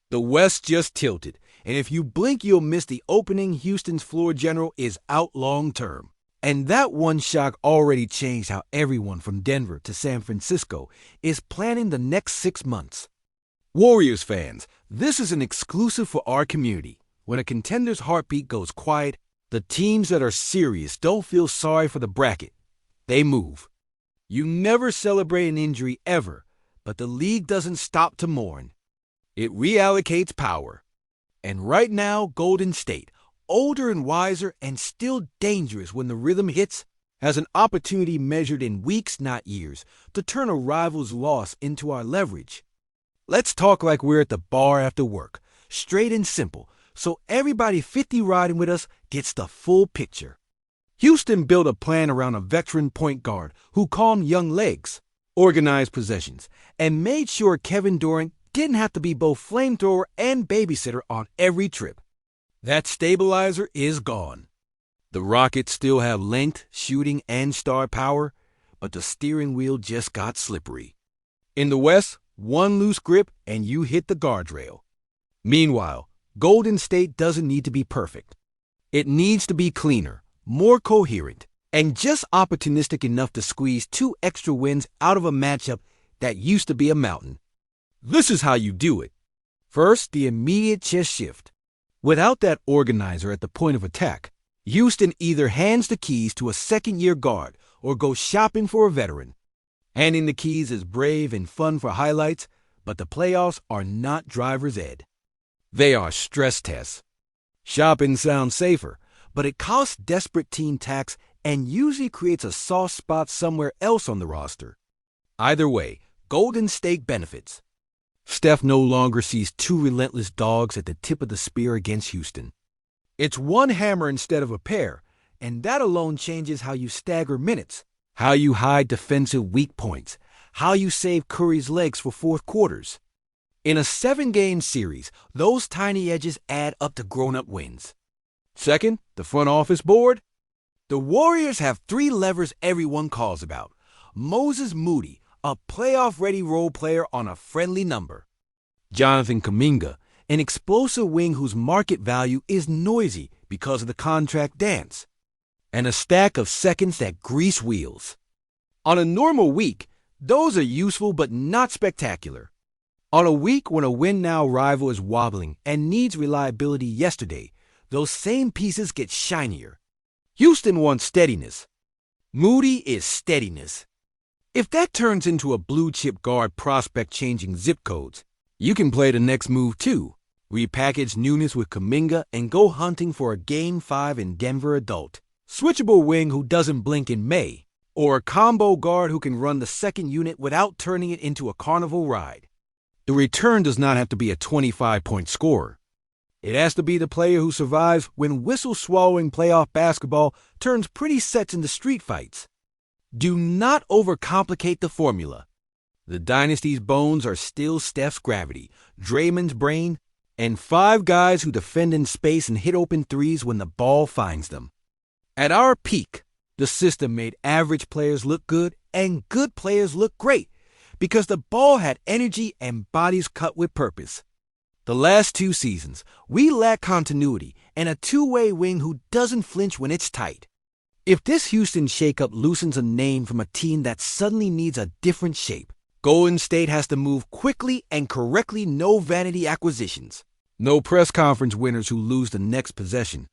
The West just tilted, and if you blink, you'll miss the opening. Houston's floor general is out long term. And that one shock already changed how everyone from Denver to San Francisco is planning the next 6 months. Warriors fans, this is an exclusive for our community. When a contender's heartbeat goes quiet, the teams that are serious don't feel sorry for the bracket. They move. You never celebrate an injury ever, but the league doesn't stop to mourn. It reallocates power. And right now, Golden State, older and wiser and still dangerous when the rhythm hits, has an opportunity measured in weeks, not years, to turn a rival's loss into our leverage. Let's talk like we're at the bar after work, straight and simple, so everybody 50 riding with us gets the full picture. Houston built a plan around a veteran point guard who calmed young legs, organized possessions, and made sure Kevin Durant didn't have to be both flamethrower and babysitter on every trip. That stabilizer is gone. The Rockets still have length, shooting, and star power, but the steering wheel just got slippery. In the West, one loose grip and you hit the guardrail. Meanwhile, Golden State doesn't need to be perfect. It needs to be cleaner, more coherent, and just opportunistic enough to squeeze 2 extra wins out of a matchup that used to be a mountain. This is how you do it. First, the immediate chess shift. Without that organizer at the point of attack, Houston either hands the keys to a second-year guard or goes shopping for a veteran. Handing the keys is brave and fun for highlights, but the playoffs are not driver's ed. They are stress tests. Shopping sounds safer, but it costs desperate team tax and usually creates a soft spot somewhere else on the roster. Either way, Golden State benefits. Steph no longer sees 2 relentless dogs at the tip of the spear against Houston. It's one hammer instead of a pair, and that alone changes how you stagger minutes, how you hide defensive weak points, how you save Curry's legs for fourth quarters. In a 7-game series, those tiny edges add up to grown-up wins. Second, the front office board. The Warriors have 3 levers everyone calls about. Moses Moody, a playoff-ready role player on a friendly number. Jonathan Kuminga, an explosive wing whose market value is noisy because of the contract dance. And a stack of seconds that grease wheels. On a normal week, those are useful but not spectacular. On a week when a win-now rival is wobbling and needs reliability yesterday, those same pieces get shinier. Houston wants steadiness. Moody is steadiness. If that turns into a blue-chip guard prospect changing zip codes, you can play the next move too. Repackage newness with Kuminga and go hunting for a Game 5 in Denver adult. Switchable wing who doesn't blink in May. Or a combo guard who can run the second unit without turning it into a carnival ride. The return does not have to be a 25-point scorer. It has to be the player who survives when whistle-swallowing playoff basketball turns pretty sets into street fights. Do not overcomplicate the formula. The dynasty's bones are still Steph's gravity, Draymond's brain, and 5 guys who defend in space and hit open threes when the ball finds them. At our peak, the system made average players look good and good players look great because the ball had energy and bodies cut with purpose. The last 2 seasons, we lack continuity and a two-way wing who doesn't flinch when it's tight. If this Houston shakeup loosens a name from a team that suddenly needs a different shape, Golden State has to move quickly and correctly. No vanity acquisitions. No press conference winners who lose the next possession.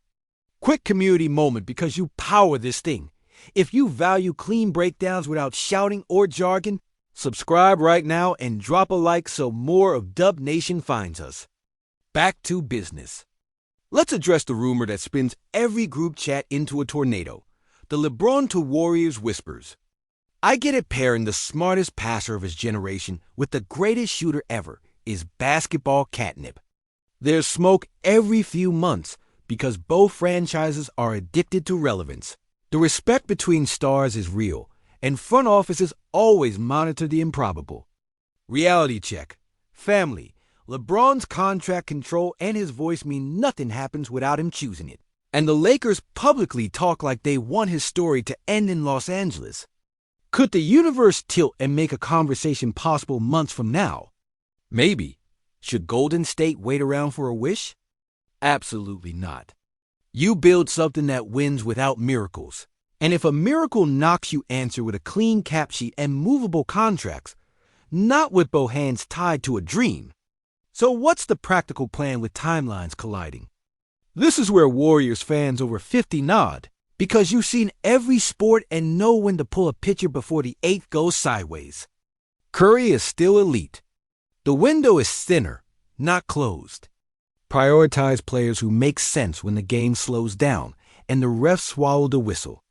Quick community moment because you power this thing. If you value clean breakdowns without shouting or jargon, subscribe right now and drop a like so more of Dub Nation finds us. Back to business. Let's address the rumor that spins every group chat into a tornado. The LeBron to Warriors whispers. I get it, pairing the smartest passer of his generation with the greatest shooter ever is basketball catnip. There's smoke every few months because both franchises are addicted to relevance. The respect between stars is real, and front offices always monitor the improbable. Reality check. Family. LeBron's contract control and his voice mean nothing happens without him choosing it. And the Lakers publicly talk like they want his story to end in Los Angeles. Could the universe tilt and make a conversation possible months from now? Maybe. Should Golden State wait around for a wish? Absolutely not. You build something that wins without miracles. And if a miracle knocks you answer with a clean cap sheet and movable contracts, not with both hands tied to a dream. So what's the practical plan with timelines colliding? This is where Warriors fans over 50 nod, because you've seen every sport and know when to pull a pitcher before the eighth goes sideways. Curry is still elite. The window is thinner, not closed. Prioritize players who make sense when the game slows down and the refs swallow the whistle.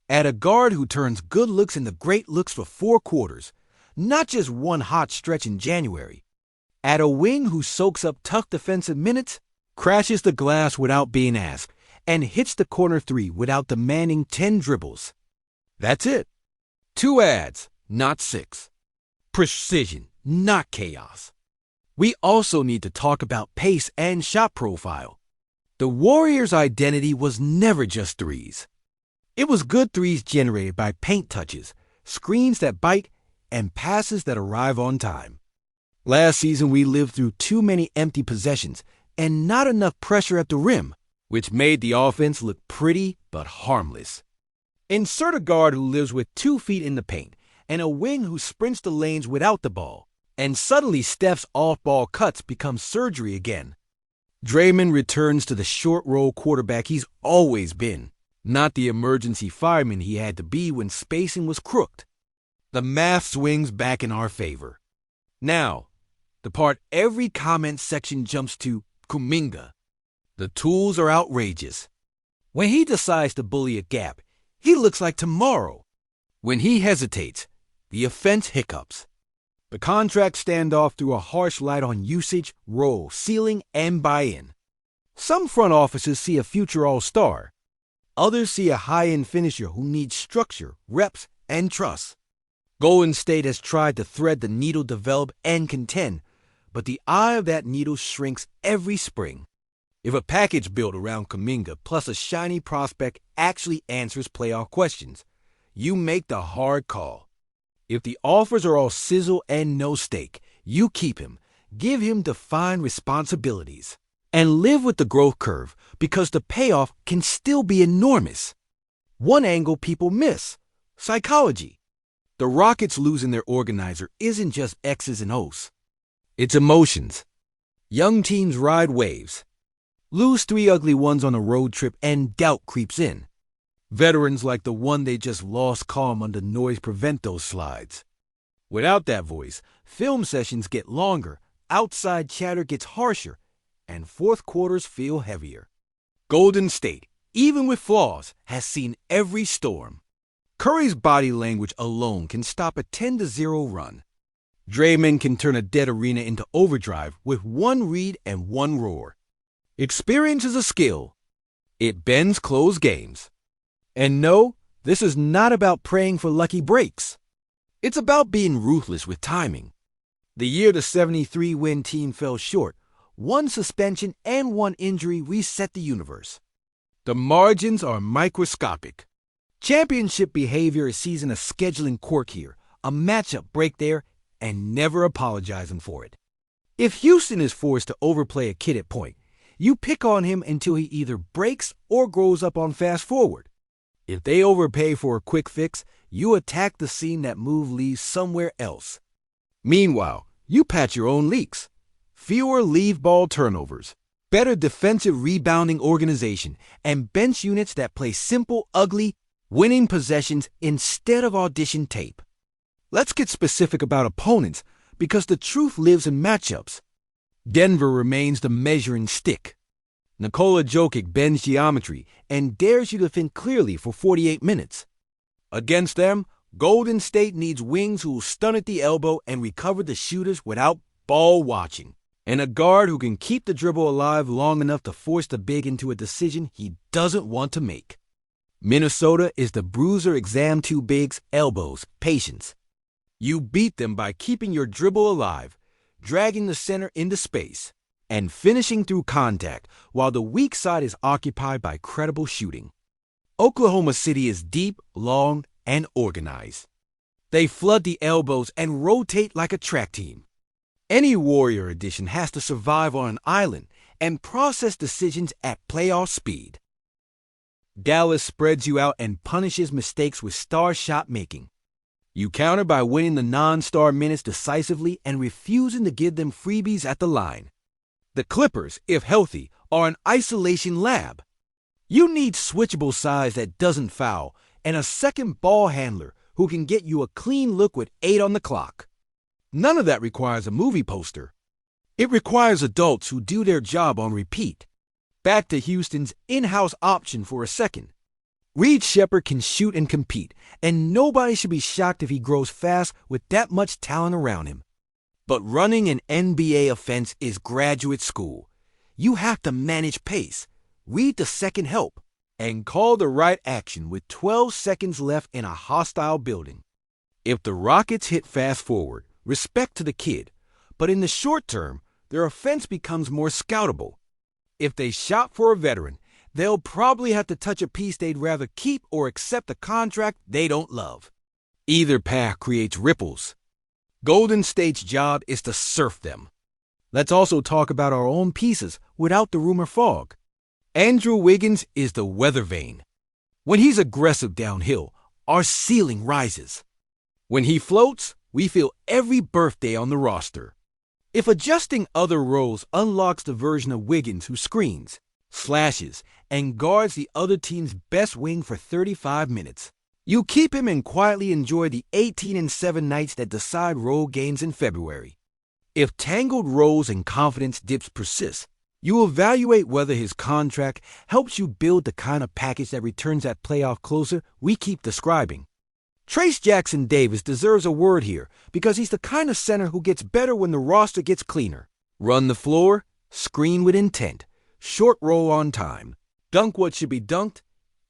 Add a guard who turns good looks into great looks for 4 quarters, not just one hot stretch in January. Add a wing who soaks up tough defensive minutes, crashes the glass without being asked, and hits the corner 3 without demanding 10 dribbles. That's it. 2 ads, not 6. Precision, not chaos. We also need to talk about pace and shot profile. The Warriors' identity was never just threes. It was good threes generated by paint touches, screens that bite, and passes that arrive on time. Last season, we lived through too many empty possessions and not enough pressure at the rim, which made the offense look pretty but harmless. Insert a guard who lives with 2 feet in the paint and a wing who sprints the lanes without the ball, and suddenly Steph's off-ball cuts become surgery again. Draymond returns to the short-roll quarterback he's always been, not the emergency fireman he had to be when spacing was crooked. The math swings back in our favor. Now, the part every comment section jumps to, Kuminga. The tools are outrageous. When he decides to bully a gap, he looks like tomorrow. When he hesitates, the offense hiccups. The contracts stand off through a harsh light on usage, role, ceiling, and buy-in. Some front offices see a future all-star. Others see a high-end finisher who needs structure, reps, and trust. Golden State has tried to thread the needle, develop, and contend, but the eye of that needle shrinks every spring. If a package built around Kuminga plus a shiny prospect actually answers playoff questions, you make the hard call. If the offers are all sizzle and no stake, you keep him, give him defined responsibilities, and live with the growth curve because the payoff can still be enormous. One angle people miss: psychology. The Rockets losing their organizer isn't just X's and O's. It's emotions. Young teams ride waves. Lose 3 ugly ones on a road trip and doubt creeps in. Veterans like the one they just lost calm under noise prevent those slides. Without that voice, film sessions get longer, outside chatter gets harsher, and fourth quarters feel heavier. Golden State, even with flaws, has seen every storm. Curry's body language alone can stop a 10-0 run. Draymond can turn a dead arena into overdrive with 1 read and 1 roar. Experience is a skill. It bends close games. And no, this is not about praying for lucky breaks. It's about being ruthless with timing. The year the 73-win team fell short, 1 suspension and 1 injury reset the universe. The margins are microscopic. Championship behavior sees in a scheduling quirk here, a matchup break there, and never apologizing for it. If Houston is forced to overplay a kid at point, you pick on him until he either breaks or grows up on fast forward. If they overpay for a quick fix, you attack the scene that move leaves somewhere else. Meanwhile, you patch your own leaks. Fewer leave ball turnovers, better defensive rebounding organization, and bench units that play simple, ugly, winning possessions instead of audition tape. Let's get specific about opponents because the truth lives in matchups. Denver remains the measuring stick. Nikola Jokic bends geometry and dares you to think clearly for 48 minutes. Against them, Golden State needs wings who will stun at the elbow and recover the shooters without ball watching, and a guard who can keep the dribble alive long enough to force the big into a decision he doesn't want to make. Minnesota is the bruiser exam too big's elbows, patience. You beat them by keeping your dribble alive, dragging the center into space, and finishing through contact while the weak side is occupied by credible shooting. Oklahoma City is deep, long, and organized. They flood the elbows and rotate like a track team. Any Warrior edition has to survive on an island and process decisions at playoff speed. Dallas spreads you out and punishes mistakes with star shot making. You counter by winning the non-star minutes decisively and refusing to give them freebies at the line. The Clippers, if healthy, are an isolation lab. You need switchable size that doesn't foul and a second ball handler who can get you a clean look with 8 on the clock. None of that requires a movie poster. It requires adults who do their job on repeat. Back to Houston's in-house option for a second. Reed Shepherd can shoot and compete, and nobody should be shocked if he grows fast with that much talent around him. But running an NBA offense is graduate school. You have to manage pace, read the second help, and call the right action with 12 seconds left in a hostile building. If the Rockets hit fast forward, respect to the kid, but in the short term, their offense becomes more scoutable. If they shop for a veteran, they'll probably have to touch a piece they'd rather keep or accept a contract they don't love. Either path creates ripples. Golden State's job is to surf them. Let's also talk about our own pieces without the rumor fog. Andrew Wiggins is the weather vane. When he's aggressive downhill, our ceiling rises. When he floats, we feel every birthday on the roster. If adjusting other roles unlocks the version of Wiggins who screens, slashes, and guards the other team's best wing for 35 minutes, you keep him and quietly enjoy the 18-7 nights that decide road games in February. If tangled roles and confidence dips persist, you evaluate whether his contract helps you build the kind of package that returns that playoff closer we keep describing. Trace Jackson-Davis deserves a word here because he's the kind of center who gets better when the roster gets cleaner. Run the floor, screen with intent, short roll on time, dunk what should be dunked,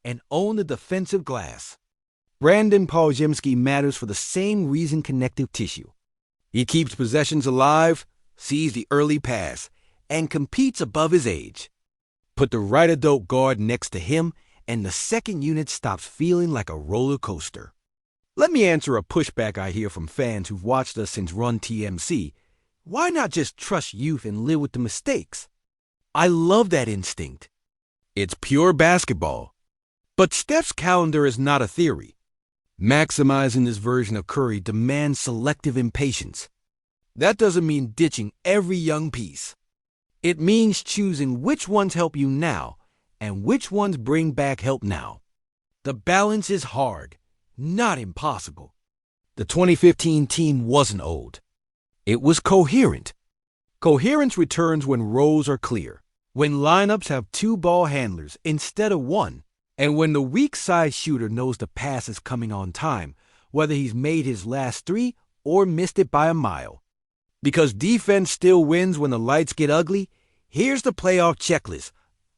and own the defensive glass. Brandon Podziemski matters for the same reason connective tissue. He keeps possessions alive, sees the early pass, and competes above his age. Put the right adult guard next to him, and the second unit stops feeling like a roller coaster. Let me answer a pushback I hear from fans who've watched us since Run TMC. Why not just trust youth and live with the mistakes? I love that instinct. It's pure basketball. But Steph's calendar is not a theory. Maximizing this version of Curry demands selective impatience. That doesn't mean ditching every young piece. It means choosing which ones help you now and which ones bring back help now. The balance is hard, not impossible. The 2015 team wasn't old. It was coherent. Coherence returns when roles are clear, when lineups have 2 ball handlers instead of 1, and when the weak side shooter knows the pass is coming on time, whether he's made his last 3 or missed it by a mile. Because defense still wins when the lights get ugly, here's the playoff checklist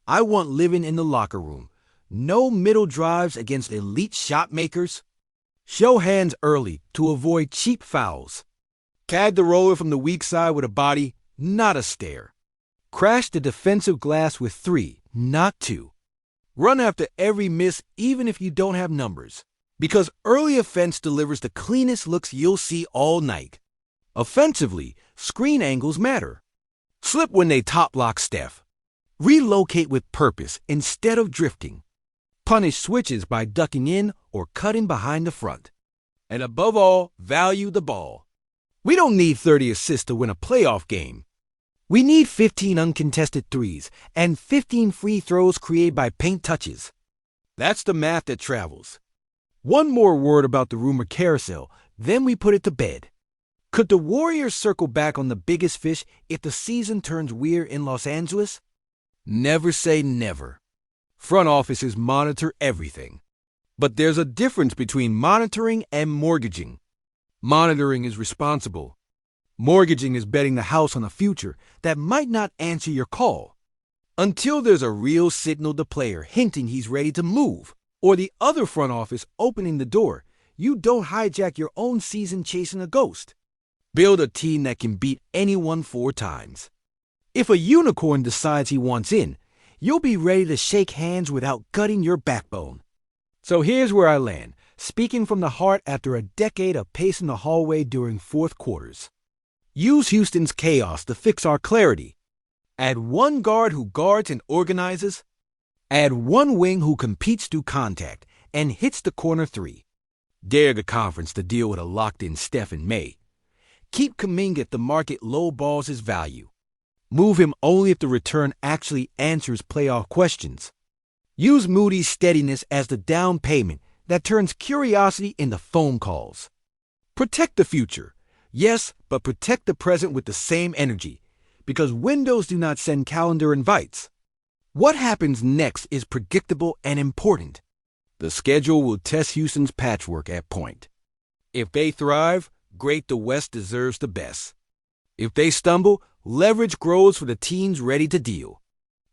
I want living in the locker room. No middle drives against elite shot makers. Show hands early to avoid cheap fouls. Tag the roller from the weak side with a body, not a stare. Crash the defensive glass with 3, not 2. Run after every miss even if you don't have numbers, because early offense delivers the cleanest looks you'll see all night. Offensively, screen angles matter. Slip when they top lock Steph. Relocate with purpose instead of drifting. Punish switches by ducking in or cutting behind the front. And above all, value the ball. We don't need 30 assists to win a playoff game. We need 15 uncontested threes and 15 free throws created by paint touches. That's the math that travels. One more word about the rumor carousel, then we put it to bed. Could the Warriors circle back on the biggest fish if the season turns weird in Los Angeles? Never say never. Front offices monitor everything. But there's a difference between monitoring and mortgaging. Monitoring is responsible. Mortgaging is betting the house on a future that might not answer your call. Until there's a real signal to player hinting he's ready to move, or the other front office opening the door, you don't hijack your own season chasing a ghost. Build a team that can beat anyone 4 times. If a unicorn decides he wants in, you'll be ready to shake hands without gutting your backbone. So here's where I land, speaking from the heart after a decade of pacing the hallway during fourth quarters. Use Houston's chaos to fix our clarity. Add one guard who guards and organizes. Add one wing who competes through contact and hits the corner three. Dare the conference to deal with a locked-in Steph in May. Keep Kuminga if the market lowballs his value. Move him only if the return actually answers playoff questions. Use Moody's steadiness as the down payment that turns curiosity into phone calls. Protect the future. Yes, but protect the present with the same energy, because windows do not send calendar invites. What happens next is predictable and important. The schedule will test Houston's patchwork at point. If they thrive, great, the West deserves the best. If they stumble, leverage grows for the teams ready to deal.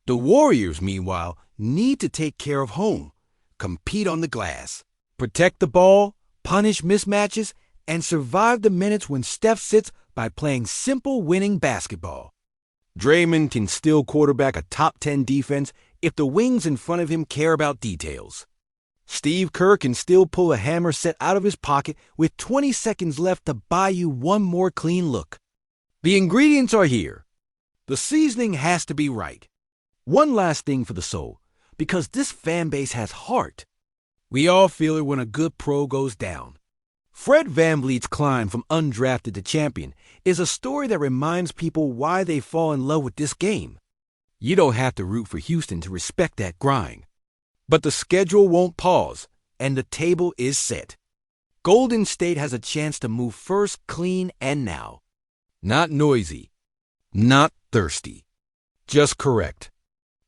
The Warriors, meanwhile, need to take care of home, compete on the glass, protect the ball, punish mismatches, and survive the minutes when Steph sits by playing simple winning basketball. Draymond can still quarterback a top 10 defense if the wings in front of him care about details. Steve Kerr can still pull a hammer set out of his pocket with 20 seconds left to buy you one more clean look. The ingredients are here. The seasoning has to be right. One last thing for the soul, because this fan base has heart. We all feel it when a good pro goes down. Fred VanVleet's climb from undrafted to champion is a story that reminds people why they fall in love with this game. You don't have to root for Houston to respect that grind. But the schedule won't pause, and the table is set. Golden State has a chance to move first, clean, and now. Not noisy. Not thirsty. Just correct.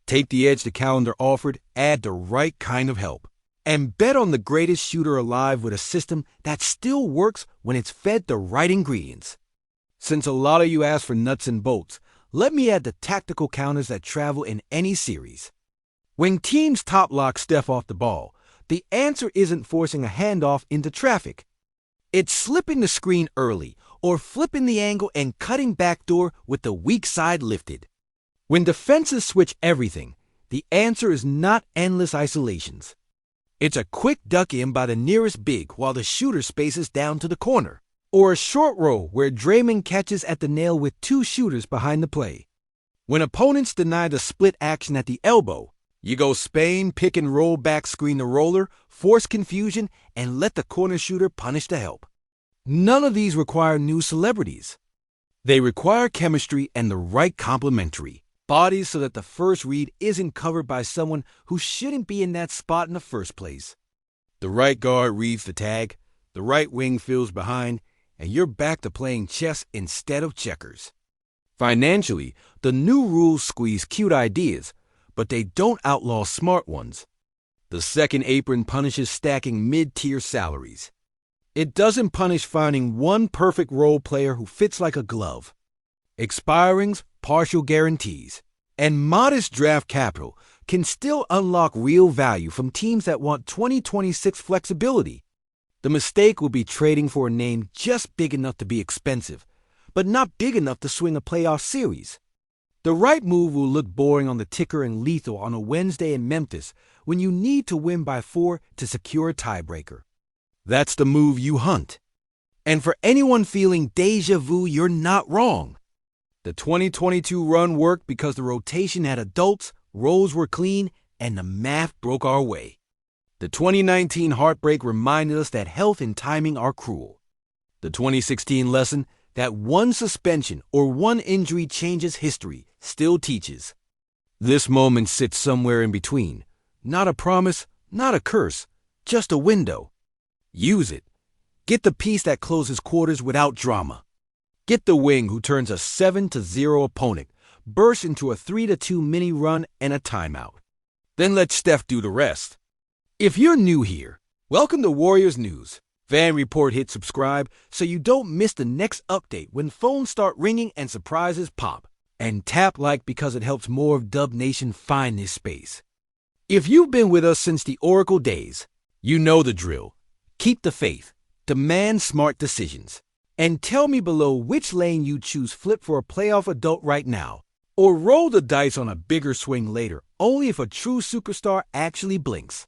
Take the edge the calendar offered, add the right kind of help. And bet on the greatest shooter alive with a system that still works when it's fed the right ingredients. Since a lot of you asked for nuts and bolts, let me add the tactical counters that travel in any series. When teams top-lock Steph off the ball, the answer isn't forcing a handoff into traffic. It's slipping the screen early or flipping the angle and cutting backdoor with the weak side lifted. When defenses switch everything, the answer is not endless isolations. It's a quick duck in by the nearest big while the shooter spaces down to the corner, or a short roll where Draymond catches at the nail with two shooters behind the play. When opponents deny the split action at the elbow, you go Spain, pick and roll back screen the roller, force confusion, and let the corner shooter punish the help. None of these require new celebrities. They require chemistry and the right complementary bodies so that the first read isn't covered by someone who shouldn't be in that spot in the first place. The right guard reads the tag, the right wing fills behind, and you're back to playing chess instead of checkers. Financially, the new rules squeeze cute ideas, but they don't outlaw smart ones. The second apron punishes stacking mid-tier salaries. It doesn't punish finding one perfect role player who fits like a glove. Expirings, partial guarantees, and modest draft capital can still unlock real value from teams that want 2026 flexibility. The mistake will be trading for a name just big enough to be expensive, but not big enough to swing a playoff series. The right move will look boring on the ticker and lethal on a Wednesday in Memphis when you need to win by 4 to secure a tiebreaker. That's the move you hunt. And for anyone feeling deja vu, you're not wrong. The 2022 run worked because the rotation had adults, roles were clean, and the math broke our way. The 2019 heartbreak reminded us that health and timing are cruel. The 2016 lesson that one suspension or one injury changes history still teaches. This moment sits somewhere in between. Not a promise, not a curse, just a window. Use it. Get the piece that closes quarters without drama. Get the wing who turns a 7-0 opponent, bursts into a 3-2 mini run and a timeout. Then let Steph do the rest. If you're new here, welcome to Warriors News. Fan Report, hit subscribe so you don't miss the next update when phones start ringing and surprises pop. And tap like because it helps more of Dub Nation find this space. If you've been with us since the Oracle days, you know the drill. Keep the faith. Demand smart decisions. And tell me below which lane you choose, flip for a playoff adult right now, or roll the dice on a bigger swing later, only if a true superstar actually blinks.